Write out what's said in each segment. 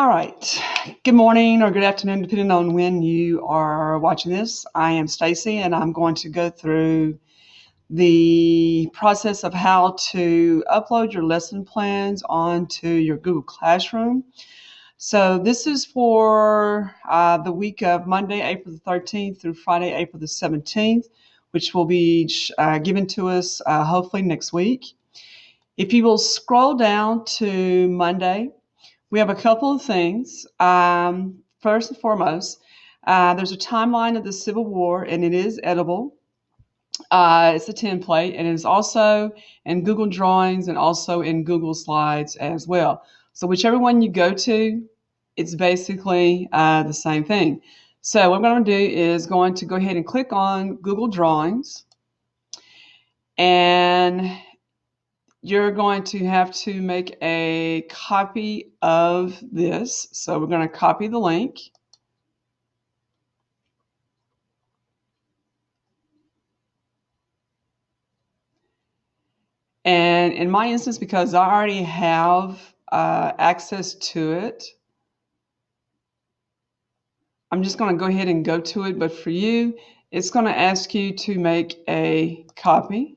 All right. Good morning or good afternoon, depending on when you are watching this. I am Stacy, and I'm going to go through the process of how to upload your lesson plans onto your Google Classroom. So this is for the week of Monday, April the 13th through Friday, April the 17th, which will be given to us hopefully next week. If you will scroll down to Monday, we have a couple of things. First and foremost, there's a timeline of the Civil War, and it is editable. It's a template, and it is also in Google Drawings and also in Google Slides as well. So whichever one you go to, it's basically the same thing. So what I'm going to do is going to go ahead and click on Google Drawings, and you're going to have to make a copy of this. So we're going to copy the link. And in my instance, because I already have access to it, I'm just going to go ahead and go to it. But for you, it's going to ask you to make a copy.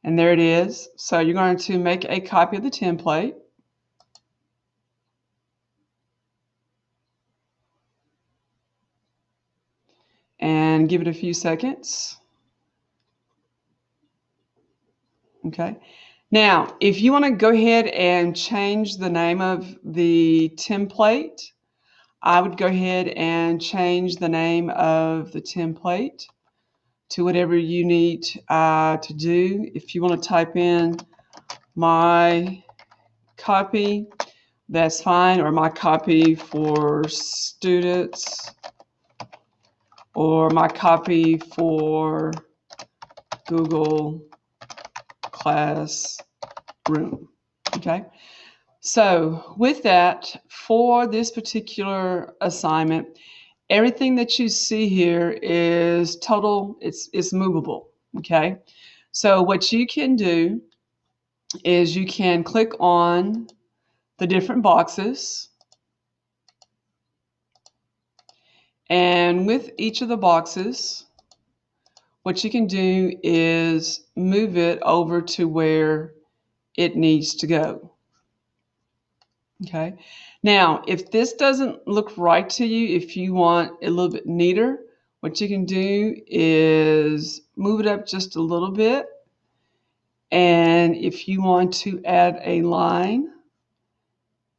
And there it is. So you're going to make a copy of the template. And give it a few seconds. Okay. Now, if you want to go ahead and change the name of the template, I would go ahead and change the name of the template to whatever you need to do. If you want to type in my copy, that's fine, or my copy for students, or my copy for Google Classroom. Okay. So with that, for this particular assignment, everything that you see here is total, it's movable, okay? So what you can do is you can click on the different boxes, and with each of the boxes, what you can do is move it over to where it needs to go. Okay. Now, if this doesn't look right to you, if you want a little bit neater, what you can do is move it up just a little bit. And if you want to add a line,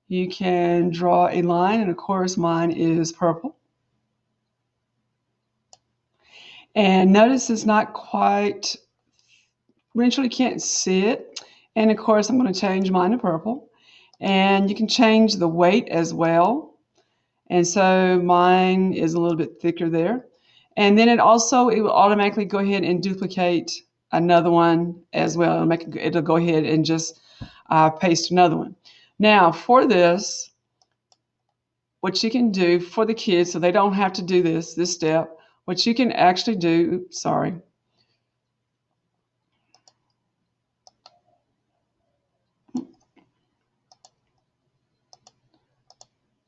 you can draw a line. And of course, mine is purple. And notice it's not quite, we actually can't see it. And of course, I'm going to change mine to purple. And you can change the weight as well. And so mine is a little bit thicker there. And then it will automatically go ahead and duplicate another one as well. It'll go ahead and just paste another one. Now for this, what you can do for the kids, so they don't have to do this step, what you can actually do,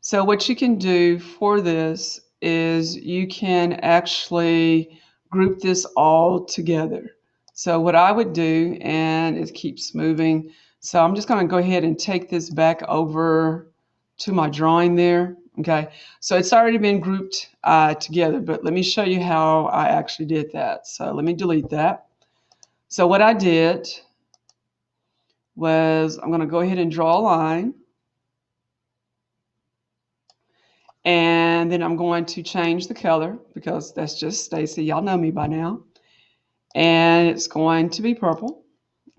So what you can do for this is you can actually group this all together. So what I would do, and it keeps moving, so I'm just going to go ahead and take this back over to my drawing there. Okay, so it's already been grouped together, but let me show you how I actually did that. So let me delete that. So what I did was I'm going to go ahead and draw a line. And then I'm going to change the color because that's just Stacy. Y'all know me by now. And it's going to be purple.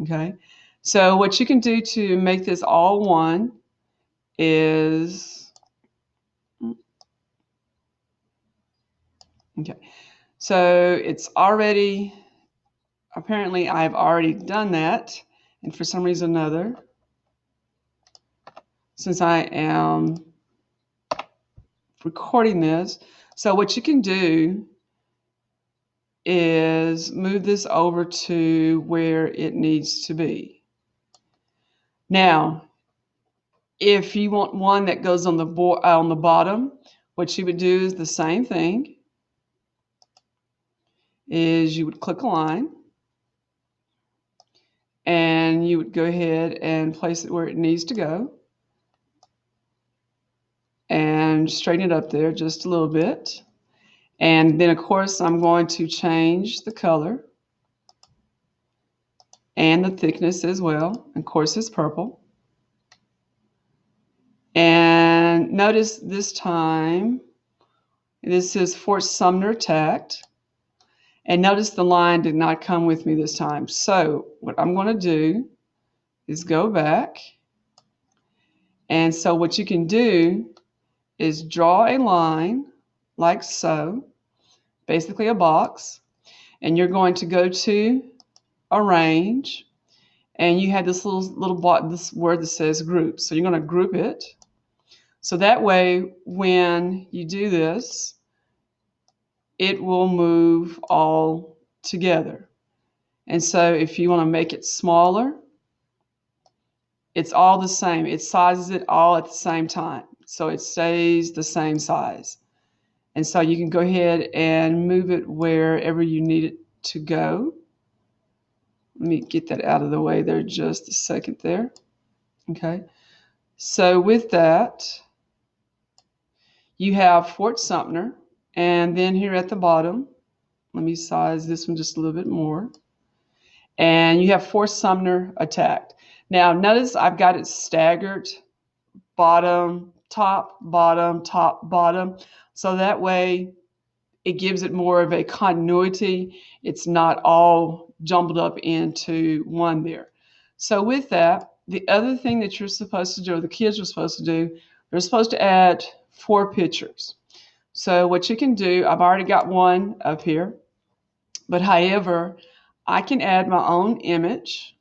Okay. So what you can do to make this all one is, okay. So it's already, apparently I've already done that. And for some reason or another, since I am recording this, so what you can do is move this over to where it needs to be. Now, If you want one that goes on the bottom, what you would do is the same thing. Is you would click a line, and you would go ahead and place it where it needs to go, and straighten it up there just a little bit. And then, of course, I'm going to change the color and the thickness as well. Of course, it's purple. And notice this time, this is Fort Sumner tacked. And notice the line did not come with me this time. So what I'm going to do is go back. And so what you can do is draw a line like so, basically a box. And you're going to go to Arrange. And you have this little box, this word that says Group. So you're going to group it. So that way, when you do this, it will move all together. And so if you want to make it smaller, it's all the same. It sizes it all at the same time. So it stays the same size. And so you can go ahead and move it wherever you need it to go. Let me get that out of the way there just a second there. Okay. So with that, you have Fort Sumner. And then here at the bottom, let me size this one just a little bit more. And you have Fort Sumner attacked. Now notice I've got it staggered, bottom, top, bottom, top, bottom. So that way it gives it more of a continuity. It's not all jumbled up into one there. So with that, the other thing that you're supposed to do, or the kids are supposed to do, they're supposed to add 4 pictures. So what you can do, I've already got one up here, but however, I can add my own image.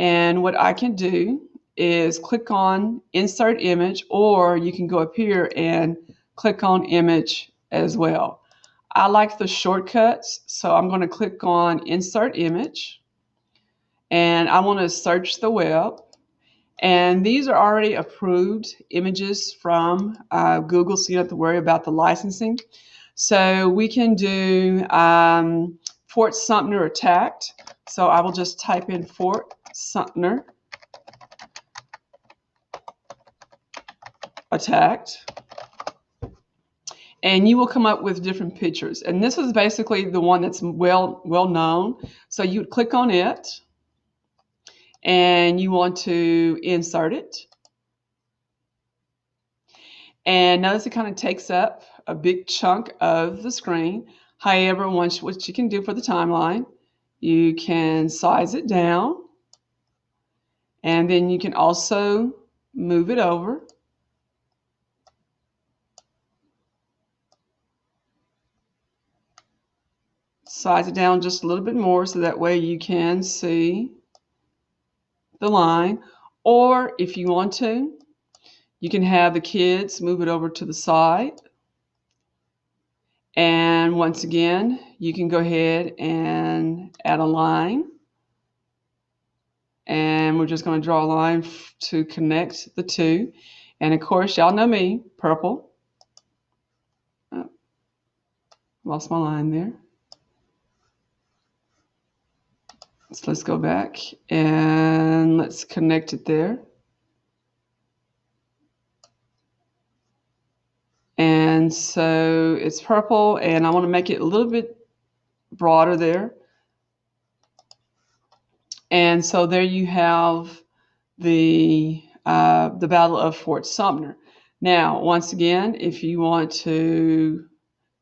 And what I can do is click on Insert Image, or you can go up here and click on Image as well. I like the shortcuts, so I'm going to click on Insert Image, and I want to search the web. And these are already approved images from Google, so you don't have to worry about the licensing. So we can do Fort Sumner attacked. So I will just type in Fort Sumner attacked. And you will come up with different pictures. And this is basically the one that's well known. So you would click on it, and you want to insert it. And notice it kind of takes up a big chunk of the screen. However, what you can do for the timeline, you can size it down, and then you can also move it over. Size it down just a little bit more so that way you can see the line. Or if you want to, you can have the kids move it over to the side. And once again, you can go ahead and add a line. And we're just going to draw a line to connect the two. And of course, y'all know me, purple. Oh, lost my line there. So let's go back and let's connect it there. And so it's purple, and I want to make it a little bit broader there. And so there you have the Battle of Fort Sumner. Now, once again, if you want to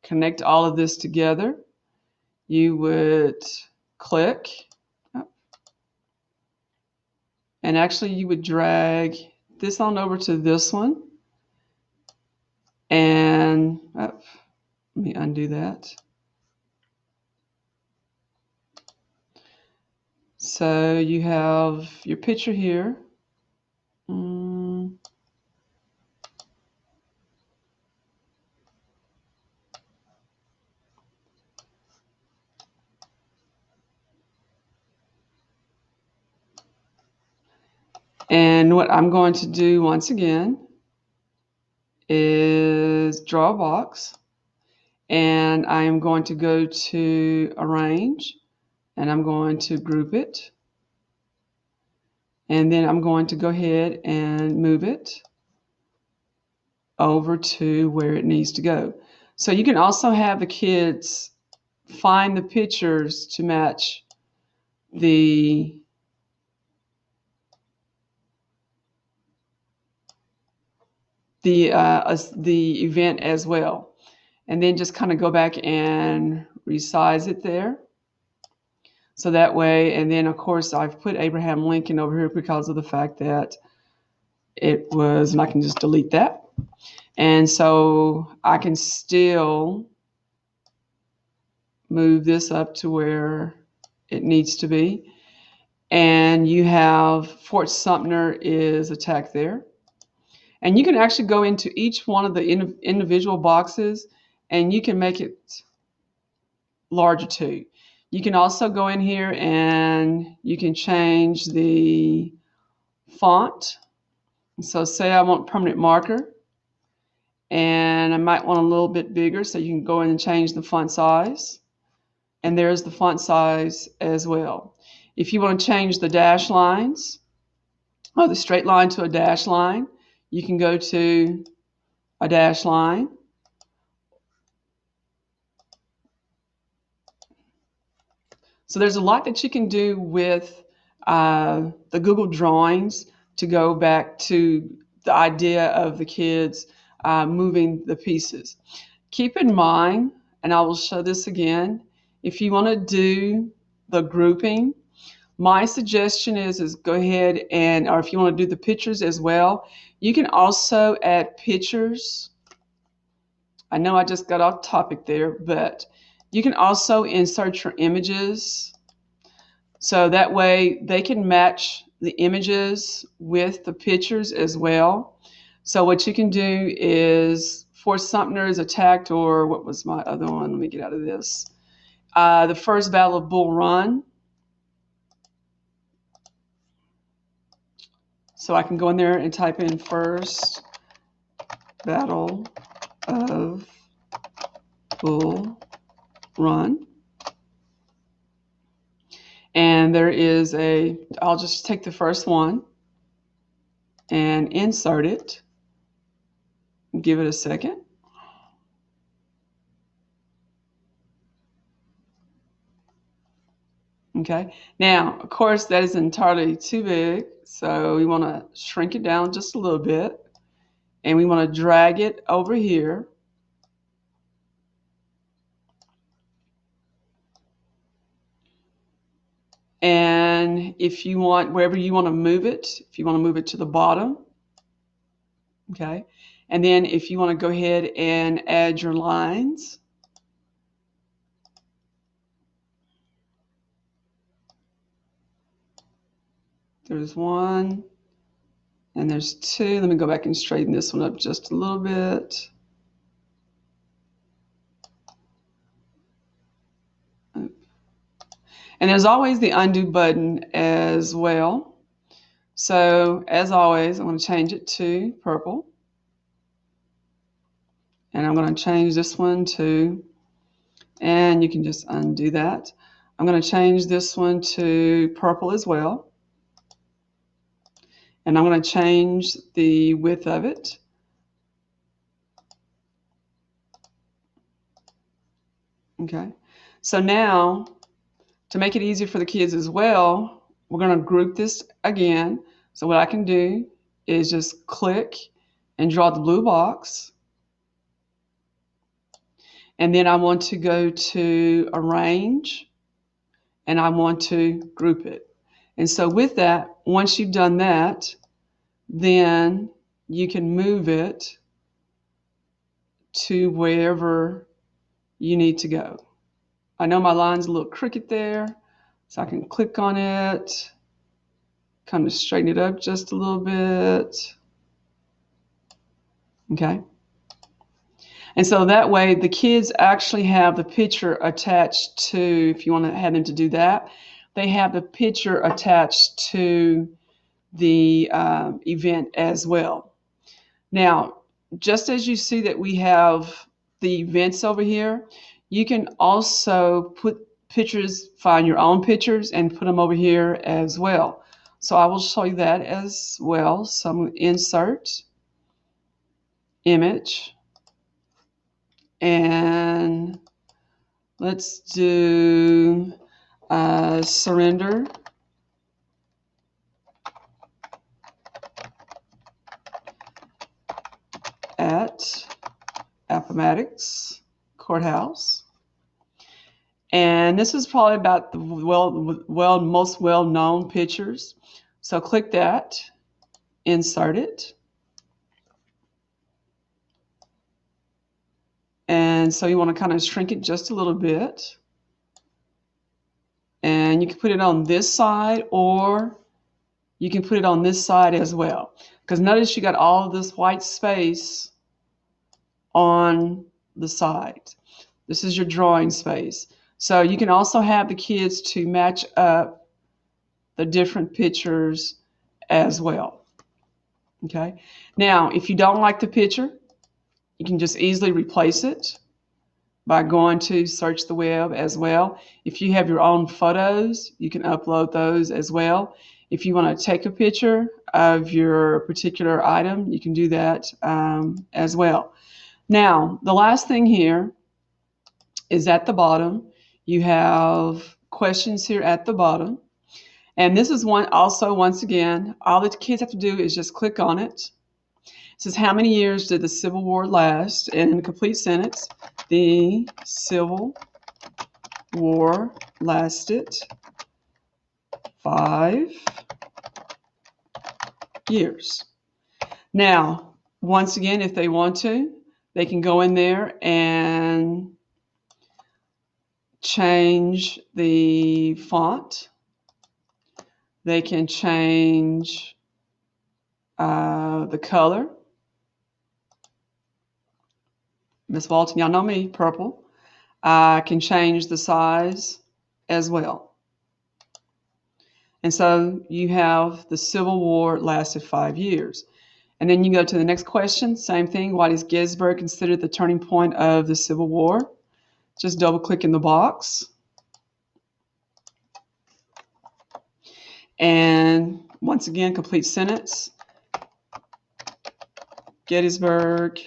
connect all of this together, you would click, and actually you would drag this on over to this one. And let me undo that. So you have your picture here. And what I'm going to do once again is draw a box, and I am going to go to Arrange, and I'm going to group it, and then I'm going to go ahead and move it over to where it needs to go. So you can also have the kids find the pictures to match the event as well, and then just kind of go back and resize it there. So that way, and then of course I've put Abraham Lincoln over here because of the fact that it was, and I can just delete that. And so I can still move this up to where it needs to be. And you have Fort Sumter is attacked there. And you can actually go into each one of the individual boxes and you can make it larger too. You can also go in here and you can change the font. So say I want permanent marker, and I might want a little bit bigger, so you can go in and change the font size. And there's the font size as well. If you want to change the dash lines, or the straight line to a dash line, you can go to a dash line. So there's a lot that you can do with the Google Drawings to go back to the idea of the kids moving the pieces. Keep in mind, and I will show this again, if you want to do the grouping, my suggestion is go ahead and, or if you want to do the pictures as well, you can also add pictures. I know I just got off topic there, but you can also insert your images. So that way they can match the images with the pictures as well. So what you can do is Fort Sumter is attacked, or what was my other one? Let me get out of this. The first Battle of Bull Run. So I can go in there and type in First Battle of Bull Run. And there is I'll just take the first one and insert it. Give it a second. Okay, now of course that is entirely too big, so we want to shrink it down just a little bit, and we want to drag it over here. And if you want, wherever you want to move it, if you want to move it to the bottom, okay, and then if you want to go ahead and add your lines, there's one and there's two. Let me go back and straighten this one up just a little bit. And there's always the undo button as well. So as always, I'm going to change it to purple. And I'm going to change this one to, and you can just undo that. I'm going to change this one to purple as well. And I'm going to change the width of it. Okay. So now, to make it easier for the kids as well, we're going to group this again. So what I can do is just click and draw the blue box. And then I want to go to Arrange, and I want to group it. And so with that, once you've done that, then you can move it to wherever you need to go. I know my line's a little crooked there, so I can click on it, kind of straighten it up just a little bit. Okay. And so that way the kids actually have the picture attached to, if you want to have them to do that, they have the picture attached to the event as well. Now, just as you see that we have the events over here, you can also put pictures, find your own pictures and put them over here as well. So I will show you that as well. So I'm going to insert image, and let's do surrender at Appomattox Courthouse. And this is probably about the most well-known pictures. So click that, insert it. And so you want to kind of shrink it just a little bit. And you can put it on this side, or you can put it on this side as well. Because notice you got all of this white space on the side. This is your drawing space. So you can also have the kids to match up the different pictures as well. Okay. Now, if you don't like the picture, you can just easily replace it by going to search the web as well. If you have your own photos, you can upload those as well. If you want to take a picture of your particular item, you can do that as well. Now, the last thing here is at the bottom. You have questions here at the bottom. And this is one also, once again, all the kids have to do is just click on it. It says, how many years did the Civil War last? And in a complete sentence, the Civil War lasted 5 years. Now, once again, if they want to, they can go in there and change the font. They can change the color. Miss Walton, y'all know me, purple. I can change the size as well. And so you have the Civil War lasted 5 years. And then you go to the next question, same thing. Why is Gettysburg considered the turning point of the Civil War? Just double click in the box. And once again, complete sentence. Gettysburg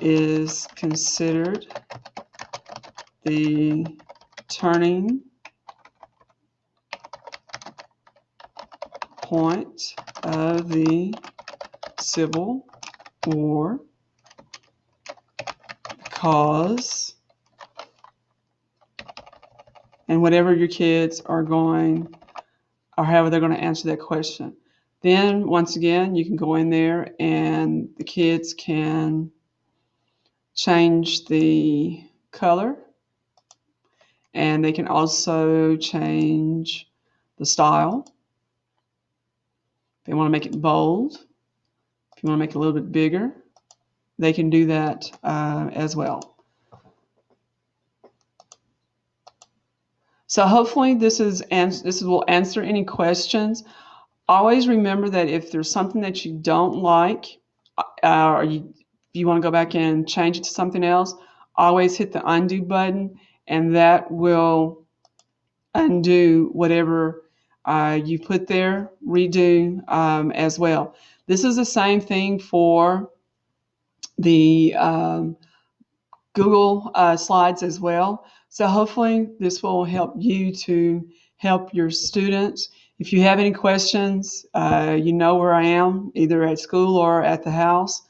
is considered the turning point of the Civil War because, and whatever your kids are going, or however they're going to answer that question. Then once again, you can go in there and the kids can change the color, and they can also change the style. If they want to make it bold, if you want to make it a little bit bigger, they can do that as well. So hopefully this will answer any questions. Always remember that if there's something that you don't like, or if you want to go back and change it to something else, always hit the undo button, and that will undo whatever you put there, redo as well. This is the same thing for the Google Slides as well. So hopefully this will help you to help your students. If you have any questions, you know where I am, either at school or at the house.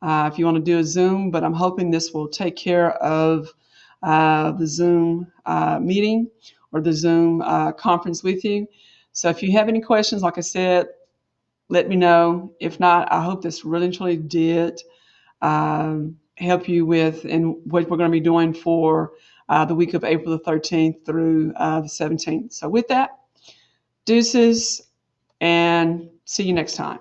If you want to do a Zoom, but I'm hoping this will take care of the Zoom meeting or the Zoom conference with you. So if you have any questions, like I said, let me know. If not, I hope this really truly did help you with and what we're going to be doing for the week of April the 13th through the 17th. So with that, deuces, and see you next time.